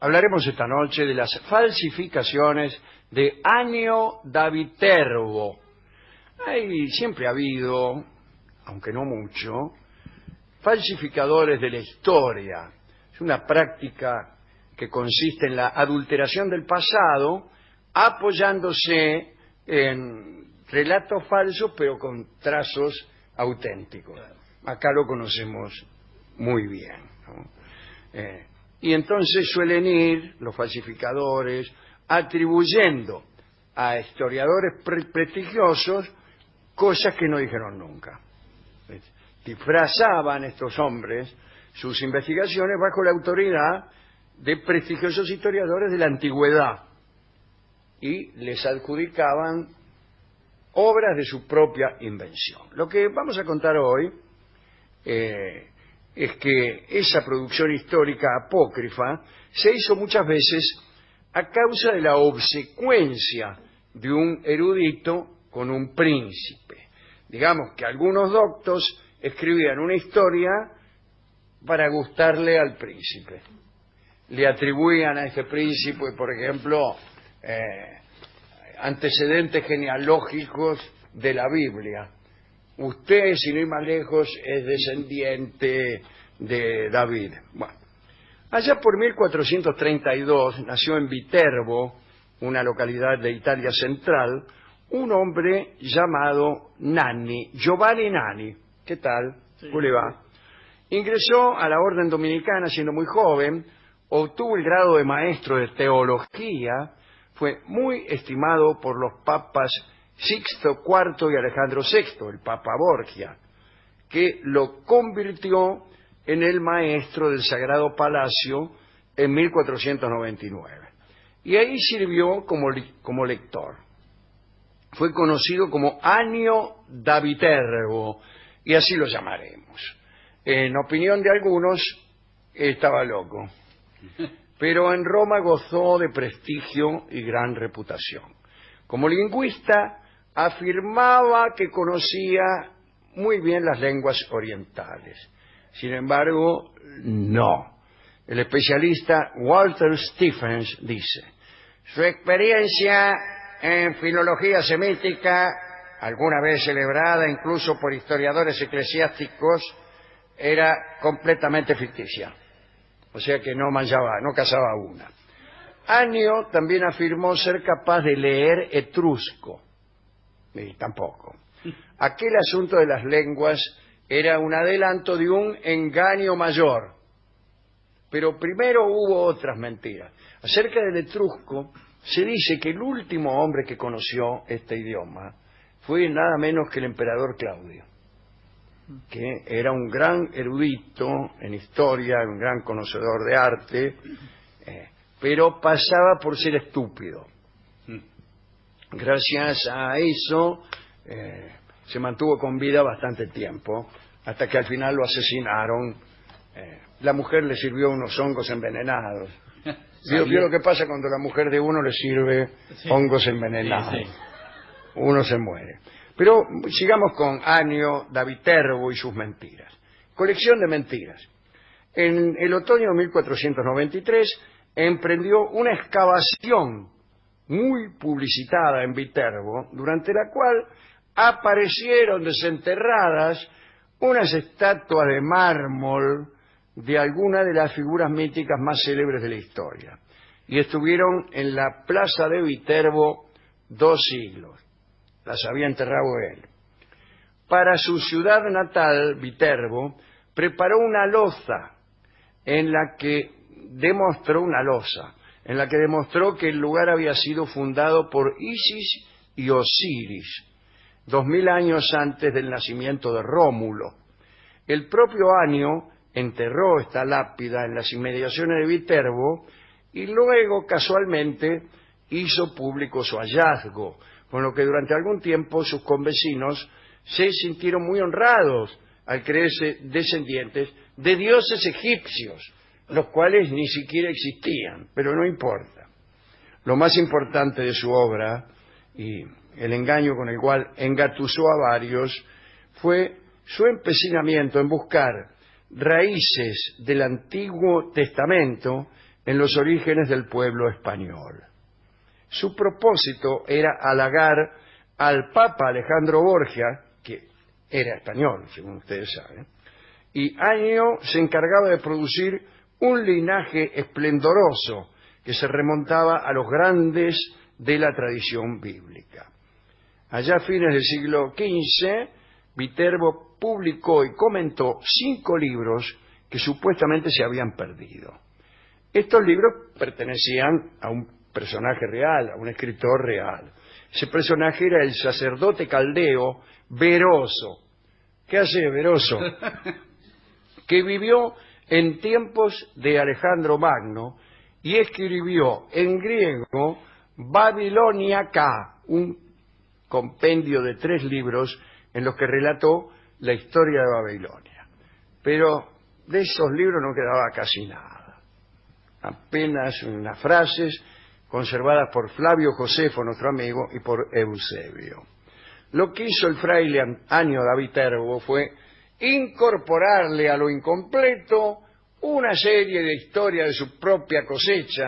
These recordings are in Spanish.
Hablaremos esta noche de las falsificaciones de Annio da Viterbo. Siempre ha habido, aunque no mucho, falsificadores de la historia. Es una práctica que consiste en la adulteración del pasado apoyándose en relatos falsos pero con trazos auténticos. Acá lo conocemos muy bien, ¿no? Y entonces suelen ir los falsificadores atribuyendo a historiadores prestigiosos cosas que no dijeron nunca. Disfrazaban estos hombres sus investigaciones bajo la autoridad de prestigiosos historiadores de la antigüedad y les adjudicaban obras de su propia invención. Lo que vamos a contar hoy es que esa producción histórica apócrifa se hizo muchas veces a causa de la obsecuencia de un erudito con un príncipe. Digamos que algunos doctos escribían una historia para gustarle al príncipe. Le atribuían a este príncipe, por ejemplo, antecedentes genealógicos de la Biblia. Usted, sin ir más lejos, es descendiente de David. Bueno, allá por 1432 nació en Viterbo, una localidad de Italia central, un hombre llamado Nanni, Giovanni Nanni. ¿Qué tal? Sí. ¿Cómo le va? Ingresó a la orden dominicana siendo muy joven, obtuvo el grado de maestro de teología, fue muy estimado por los papas Sixto IV y Alejandro VI, el Papa Borgia, que lo convirtió en el maestro del Sagrado Palacio en 1499. Y ahí sirvió como lector. Fue conocido como Annio da Viterbo, y así lo llamaremos. En opinión de algunos, estaba loco, pero en Roma gozó de prestigio y gran reputación. Como lingüista, afirmaba que conocía muy bien las lenguas orientales. Sin embargo, no. El especialista Walter Stephens dice: su experiencia en filología semítica, alguna vez celebrada incluso por historiadores eclesiásticos, era completamente ficticia. O sea que no cazaba una. Annio también afirmó ser capaz de leer etrusco. Y tampoco. Aquel asunto de las lenguas era un adelanto de un engaño mayor. Pero primero hubo otras mentiras. Acerca del etrusco, se dice que el último hombre que conoció este idioma fue nada menos que el emperador Claudio, que era un gran erudito en historia, un gran conocedor de arte, pero pasaba por ser estúpido. Gracias a eso se mantuvo con vida bastante tiempo, hasta que al final lo asesinaron. La mujer le sirvió unos hongos envenenados. ¿Vio lo que pasa cuando la mujer de uno le sirve hongos envenenados? Sí. Uno se muere. Pero sigamos con Annio da Viterbo y sus mentiras. Colección de mentiras. En el otoño de 1493 emprendió una excavación muy publicitada en Viterbo, durante la cual aparecieron desenterradas unas estatuas de mármol de algunas de las figuras míticas más célebres de la historia. Y estuvieron en la plaza de Viterbo 2 siglos. Las había enterrado él. Para su ciudad natal, Viterbo, preparó una loza en la que demostró que el lugar había sido fundado por Isis y Osiris, 2000 años antes del nacimiento de Rómulo. El propio Annio enterró esta lápida en las inmediaciones de Viterbo y luego, casualmente, hizo público su hallazgo, con lo que durante algún tiempo sus convecinos se sintieron muy honrados al creerse descendientes de dioses egipcios, los cuales ni siquiera existían, pero no importa. Lo más importante de su obra, y el engaño con el cual engatusó a varios, fue su empecinamiento en buscar raíces del Antiguo Testamento en los orígenes del pueblo español. Su propósito era halagar al Papa Alejandro Borgia, que era español, según ustedes saben, y Año se encargaba de producir un linaje esplendoroso que se remontaba a los grandes de la tradición bíblica. Allá a fines del siglo XV, Viterbo publicó y comentó 5 libros que supuestamente se habían perdido. Estos libros pertenecían a un personaje real, a un escritor real. Ese personaje era el sacerdote caldeo Beroso. ¿Qué hace Beroso? Que vivió en tiempos de Alejandro Magno y escribió en griego Babilonia K, un compendio de 3 libros en los que relató la historia de Babilonia. Pero de esos libros no quedaba casi nada. Apenas unas frases conservadas por Flavio Josefo, nuestro amigo, y por Eusebio. Lo que hizo el fraile Año da Viterbo fue incorporarle a lo incompleto una serie de historias de su propia cosecha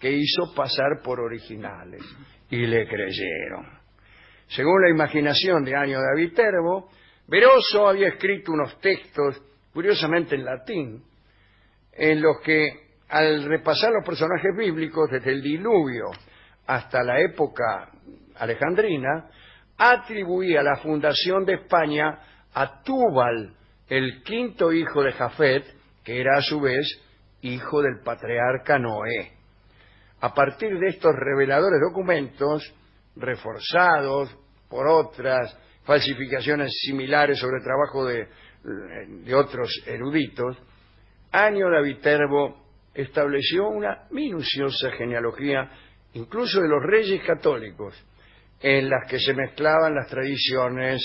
que hizo pasar por originales, y le creyeron. Según la imaginación de Año da Viterbo, Beroso había escrito unos textos, curiosamente en latín, en los que, al repasar los personajes bíblicos desde el diluvio hasta la época alejandrina, atribuía la fundación de España a Túbal, el 5º hijo de Jafet, que era a su vez hijo del patriarca Noé. A partir de estos reveladores documentos, reforzados por otras falsificaciones similares sobre el trabajo de otros eruditos, Año da Viterbo estableció una minuciosa genealogía, incluso de los reyes católicos, en las que se mezclaban las tradiciones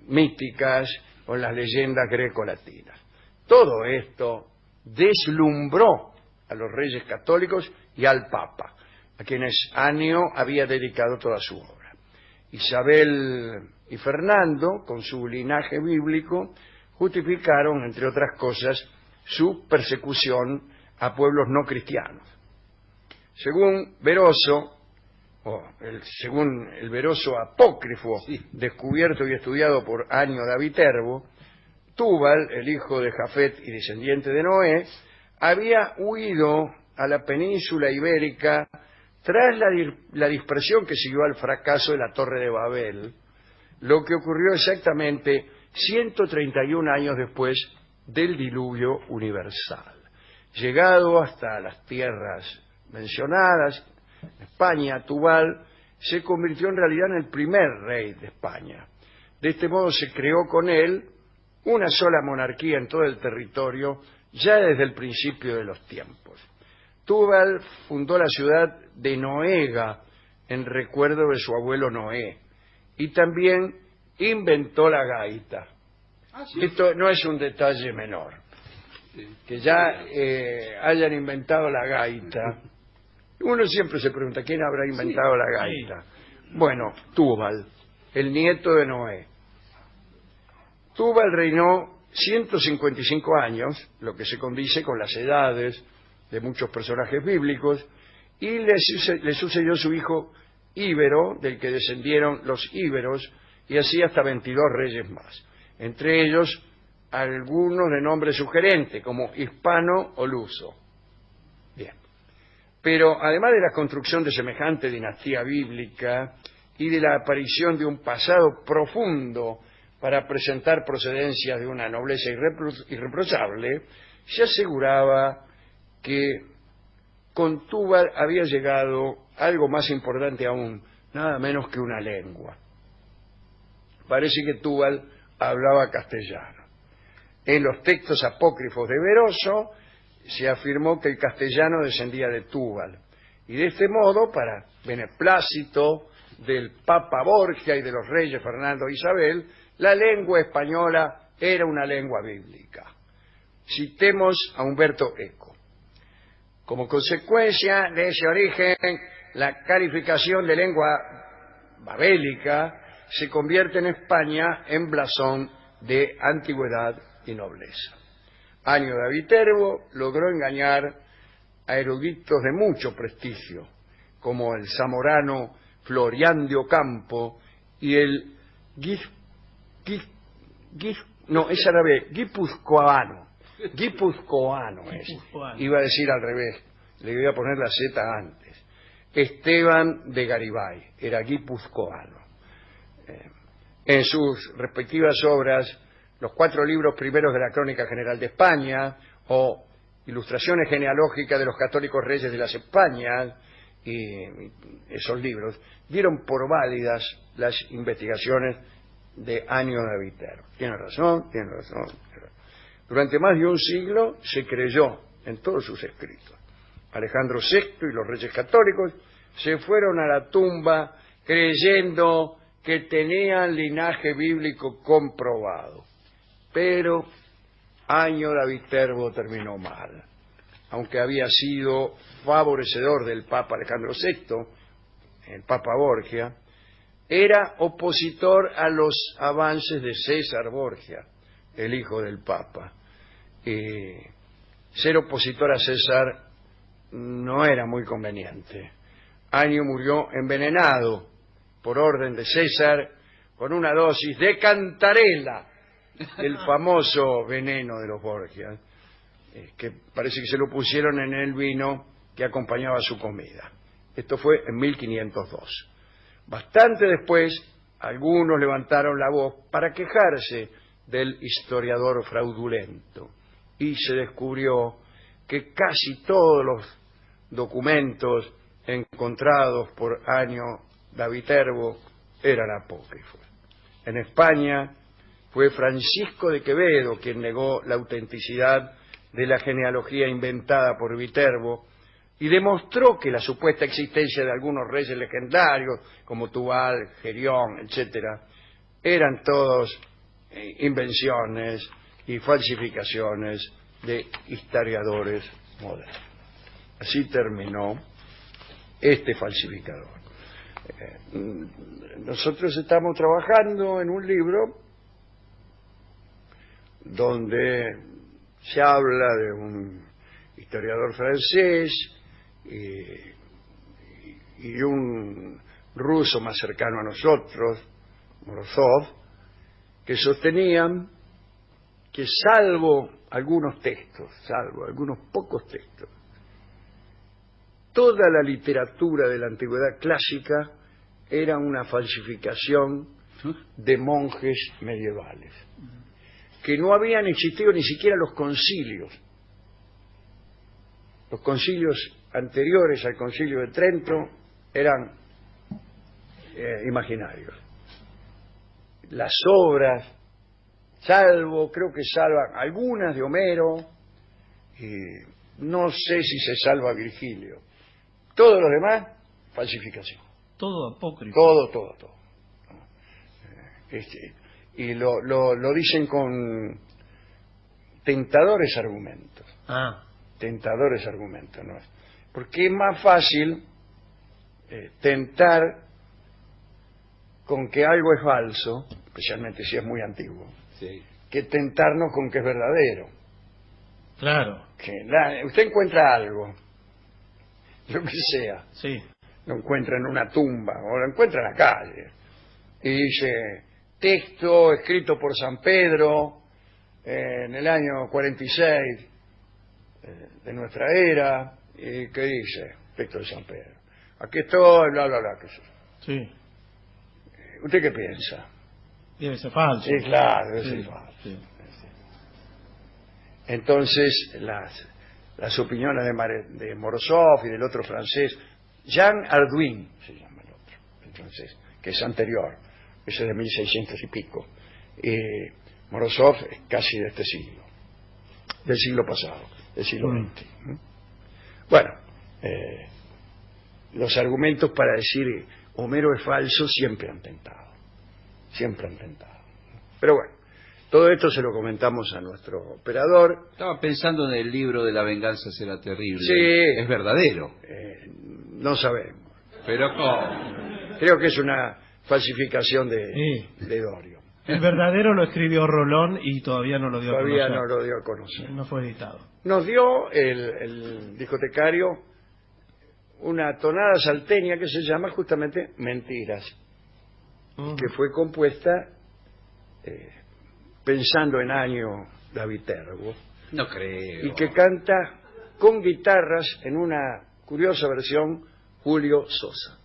míticas con las leyendas grecolatinas. Todo esto deslumbró a los reyes católicos y al Papa, a quienes Año había dedicado toda su obra. Isabel y Fernando, con su linaje bíblico, justificaron, entre otras cosas, su persecución a pueblos no cristianos. Según Beroso, según el Beroso apócrifo, descubierto y estudiado por Año da Viterbo, Túbal, el hijo de Jafet y descendiente de Noé, había huido a la península ibérica tras la dispersión que siguió al fracaso de la Torre de Babel, lo que ocurrió exactamente 131 años después del diluvio universal. Llegado hasta las tierras mencionadas, España, Túbal se convirtió en realidad en el primer rey de España. De este modo se creó con él una sola monarquía en todo el territorio ya desde el principio de los tiempos. Túbal fundó la ciudad de Noega en recuerdo de su abuelo Noé y también inventó la gaita. ¿Sí? Esto no es un detalle menor, que ya hayan inventado la gaita. Uno siempre se pregunta, ¿quién habrá inventado la gaita? Bueno, Túbal, el nieto de Noé. Túbal reinó 155 años, lo que se condice con las edades de muchos personajes bíblicos, y le sucedió su hijo Íbero, del que descendieron los íberos, y así hasta 22 reyes más. Entre ellos, algunos de nombre sugerente, como Hispano o Luso. Bien. Pero además de la construcción de semejante dinastía bíblica y de la aparición de un pasado profundo para presentar procedencias de una nobleza irreprochable, se aseguraba que con Túbal había llegado algo más importante aún, nada menos que una lengua. Parece que Túbal hablaba castellano. En los textos apócrifos de Beroso se afirmó que el castellano descendía de Túbal, y de este modo, para beneplácito del Papa Borgia y de los reyes Fernando e Isabel, la lengua española era una lengua bíblica. Citemos a Humberto Eco. Como consecuencia de ese origen, la calificación de lengua babélica se convierte en España en blasón de antigüedad y nobleza. Año da Viterbo logró engañar a eruditos de mucho prestigio, como el zamorano Florián de Ocampo y el guipuzcoano. Guipuzcoano es. Iba a decir al revés, le voy a poner la Z antes. Esteban de Garibay, era guipuzcoano. En sus respectivas obras, los 4 libros primeros de la Crónica General de España, o Ilustraciones genealógicas de los católicos reyes de las Españas, y esos libros, dieron por válidas las investigaciones de Año de Viterbo. Tiene razón. Durante más de un siglo se creyó en todos sus escritos. Alejandro VI y los reyes católicos se fueron a la tumba creyendo que tenían linaje bíblico comprobado. Pero Año de Viterbo terminó mal. Aunque había sido favorecedor del Papa Alejandro VI, el Papa Borgia, era opositor a los avances de César Borgia, el hijo del Papa. Ser opositor a César no era muy conveniente. Año murió envenenado por orden de César con una dosis de cantarela, el famoso veneno de los Borgia, que parece que se lo pusieron en el vino que acompañaba su comida. Esto fue en 1502. Bastante después, algunos levantaron la voz para quejarse del historiador fraudulento, y se descubrió que casi todos los documentos encontrados por Año de Viterbo eran apócrifos. En España fue Francisco de Quevedo quien negó la autenticidad de la genealogía inventada por Viterbo y demostró que la supuesta existencia de algunos reyes legendarios como Tubal, Gerión, etcétera, eran todos invenciones y falsificaciones de historiadores modernos. Así terminó este falsificador. Nosotros estamos trabajando en un libro donde se habla de un historiador francés y un ruso más cercano a nosotros, Morozov, que sostenían que salvo algunos pocos textos, toda la literatura de la antigüedad clásica era una falsificación de monjes medievales, que no habían existido ni siquiera los concilios. Los concilios anteriores al concilio de Trento eran imaginarios. Las obras, creo que salvan algunas de Homero, y no sé si se salva Virgilio. Todos los demás, falsificación. Todo apócrifo. Todo. Y lo dicen con tentadores argumentos. Tentadores argumentos, ¿no? Porque es más fácil tentar con que algo es falso, especialmente si es muy antiguo, sí, que tentarnos con que es verdadero. Claro. Usted encuentra algo, lo que sea, Sí. lo encuentra en una tumba o lo encuentra en la calle y dice texto escrito por San Pedro en el año 46 de nuestra era, y ¿qué dice? Texto de San Pedro. Aquí estoy, bla, bla, bla. Sí. ¿Usted qué piensa? Debe ser falso. Sí, claro, debe ser falso. Sí. Entonces, las opiniones de Morozov y del otro francés, Jean Arduin se llama el otro, el francés, que es anterior, ese es de 1600 y pico. Morozov es casi de este siglo, del siglo pasado, del siglo XX. Bueno, los argumentos para decir Homero es falso siempre han tentado. Pero bueno, todo esto se lo comentamos a nuestro operador. Estaba pensando en el libro de La venganza será terrible. Sí. Es verdadero. No sabemos. Pero ¿cómo? Creo que es una falsificación de Dorio. El verdadero lo escribió Rolón y todavía no lo dio Todavía a no conocer. lo dio a conocer. No fue editado. Nos dio el discotecario una tonada salteña que se llama justamente Mentiras, Ujú. que fue compuesta pensando en Año David Terbo, No creo. y que canta con guitarras en una curiosa versión Julio Sosa.